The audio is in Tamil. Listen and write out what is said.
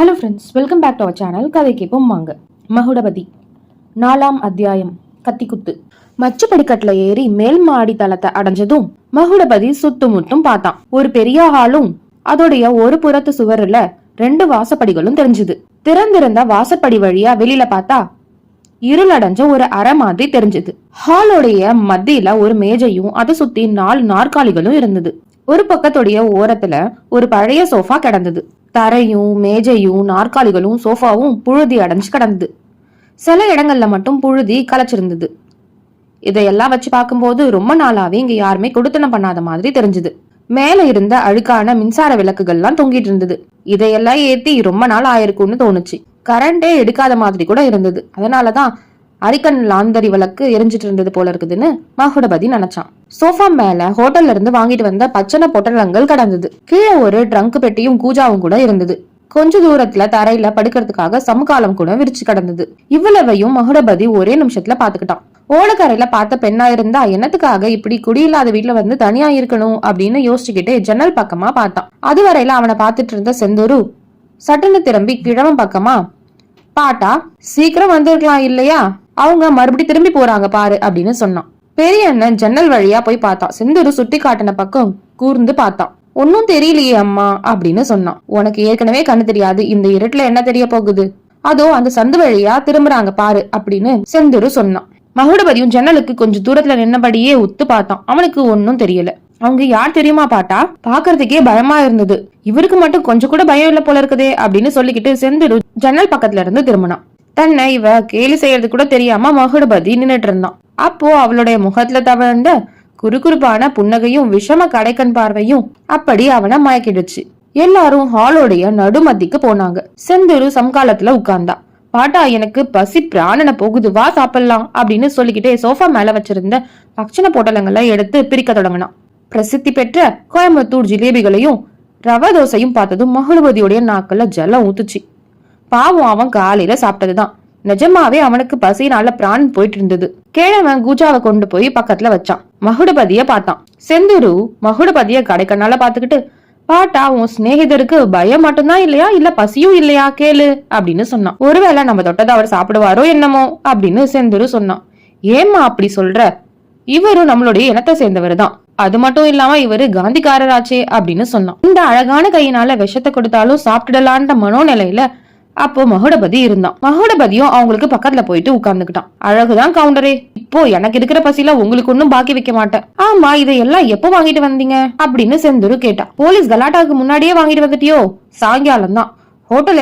Hello friends, welcome back to our channel. கதை கேட்போம் வாங்க. மகுடபதி 4ஆம் அத்தியாயம். கத்திக்குத்து. மச்சு படிக்கட்டுல ஏறி மேல் மாடி தளத்தை அடைஞ்சதும் மகுடபதி சுத்துமுட்டும் பார்த்தான். ஒரு பெரிய ஹாலும் அதோடைய ஒரு புறத்து சுவருல 2 வாசப்படிகளும் தெரிஞ்சுது. திறந்திருந்த வாசப்படி வழியா வெளியில பார்த்தா இருள் அடைஞ்ச ஒரு அறை மாதிரி தெரிஞ்சது. ஹாலோடைய மத்தியில ஒரு மேஜையும் அதை சுத்தி 4 நாற்காலிகளும் இருந்தது. ஒரு பக்கத்துடைய ஓரத்துல ஒரு பழைய சோஃபா கிடந்தது. தரையும் மேஜையும் நாற்காலிகளும் சோஃபாவும் புழுதி அடைஞ்சு கிடந்தது. சில இடங்கள்ல மட்டும் புழுதி கலைச்சிருந்தது. இதையெல்லாம் வச்சு பார்க்கும்போது ரொம்ப நாளாவே இங்க யாருமே கொடுத்தனம் பண்ணாத மாதிரி தெரிஞ்சது. மேல இருந்த அழுக்கான மின்சார விளக்குகள்லாம் தொங்கிட்டு இருந்தது. இதையெல்லாம் ஏத்தி ரொம்ப நாள் ஆயிருக்கும்னு தோணுச்சு. கரண்டே எடுக்காத மாதிரி கூட இருந்தது. அதனாலதான் அரிக்கன் லாந்தரி விளக்கு எரிஞ்சிட்டு இருந்தது போல இருக்குதுன்னு மகுடபதி நினைச்சான். சோஃபா மேல ஹோட்டல்ல இருந்து வாங்கிட்டு வந்த பச்சனை பொட்டலங்கள் கடந்தது. கீழே ஒரு ட்ரங்க் பெட்டியும் கூஜாவும் கூட இருந்தது. கொஞ்ச தூரத்துல தரையில படுக்கிறதுக்காக சமகாலம் கூட விரிச்சு கிடந்தது. இவ்வளவையும் மகுடபதி ஒரே நிமிஷத்துல பாத்துக்கிட்டான். ஓடக்கரையில பார்த்த பெண்ணா இருந்தா என்னத்துக்காக இப்படி குடியில்லாத வீட்டுல வந்து தனியா இருக்கணும் அப்படின்னு யோசிச்சுக்கிட்டே ஜன்னல் பக்கமா பார்த்தான். அதுவரையில அவனை பாத்துட்டு இருந்த செந்தூரு சட்டுன்னு திரும்பி கிழவன் பக்கமா, பாட்டா சீக்கிரம் வந்திருக்கலாம் இல்லையா, அவங்க மறுபடி திரும்பி போறாங்க பாரு அப்படின்னு சொன்னான். பெரிய அண்ணன் ஜன்னல் வழியா போய் பார்த்தான். செந்தூரு சுட்டி காட்டின பக்கம் கூர்ந்து பார்த்தான். ஒன்னும் தெரியலையே அம்மா அப்படின்னு சொன்னான். உனக்கு ஏற்கனவே கண்ணு தெரியாது, இந்த இருட்டுல என்ன தெரிய போகுது, அதோ அந்த சந்து வழியா திரும்புறாங்க பாரு அப்படின்னு செந்தூரு சொன்னான். மகுடபதியும் ஜன்னலுக்கு கொஞ்சம் தூரத்துல நின்னபடியே உத்து பார்த்தான். அவனுக்கு ஒன்னும் தெரியல. அவங்க யார் தெரியுமா பாட்டா, பாக்குறதுக்கே பயமா இருந்தது. இவருக்கு மட்டும் கொஞ்சம் கூட பயம் இல்ல போல இருக்குதே அப்படின்னு சொல்லிக்கிட்டு செந்தூரு ஜன்னல் பக்கத்துல இருந்து திரும்பினான். தன்னை இவ கேலி செய்யறது கூட தெரியாம மகுடபதி நின்னுட்டு இருந்தான். அப்போ அவளுடைய முகத்துல தவழ்ந்த குறுகுறுப்பான புன்னகையும் விஷம கடைக்கண் பார்வையும் அப்படி அவனை மயக்கிடுச்சு. எல்லாரும் ஹாலோடைய நடுமத்திக்கு போனாங்க. செந்தூரு சம்காலத்துல உட்கார்ந்தா. பாட்டா, எனக்கு பசி பிராணனை போகுது, வா சாப்பிடலாம் அப்படின்னு சொல்லிக்கிட்டே சோஃபா மேல வச்சிருந்த பச்சனை பொட்டலங்களை எடுத்து பிரிக்க தொடங்கினான். பிரசித்தி பெற்ற கோயம்புத்தூர் ஜிலேபிகளையும் ரவா தோசையும் பார்த்ததும் மகுடபதியுடைய நாக்குல ஜலம் ஊத்துச்சு. பாவம், அவன் காலையில சாப்பிட்டதுதான். நிஜமாவே அவனுக்கு பசினால பிராணன் போயிட்டு இருந்தது. கிழவன் கூஜாவை கொண்டு போய் பக்கத்துல வச்சான். மகுடபதிய பார்த்தான். செந்தூரு மகுடபதிய கடைக்கண்ணால பாத்துக்கிட்டு, பாட்டா, உன் சிநேகிதருக்கு பயம் மட்டும்தான் இல்லையா, இல்ல பசியும் இல்லையா, கேளு அப்படின்னு சொன்னான். ஒருவேளை நம்ம தொட்டதை அவர் சாப்பிடுவாரோ என்னமோ அப்படின்னு செந்தூரு சொன்னான். ஏம்மா அப்படி சொல்ற, இவரும் நம்மளுடைய இனத்தை சேர்ந்தவர் தான், அது மட்டும் இல்லாம இவரு காந்திக்காரராச்சே அப்படின்னு சொன்னான். இந்த அழகான கையினால விஷத்தை கொடுத்தாலும் சாப்பிட்டுடலான்ற மனோநிலையில அப்போ மகுடபதி இருந்தான். மகுடபதியும் அவங்களுக்கு பக்கத்துல போயிட்டு உட்கார்ந்துக்கிட்டான். அழகுதான் கவுண்டரே, இப்போ எனக்கு இருக்கிற பசியில உங்களுக்கு ஒன்னும் பாக்கி வைக்க மாட்டேன். ஆமா, இதையெல்லாம் எப்போ வாங்கிட்டு வந்தீங்க அப்படின்னு செந்தூரு கேட்டா. போலீஸ் கலாட்டாவுக்கு முன்னாடியே வாங்கிட்டு வந்துட்டியோ? சாயங்காலம் தான். ஹோட்டல்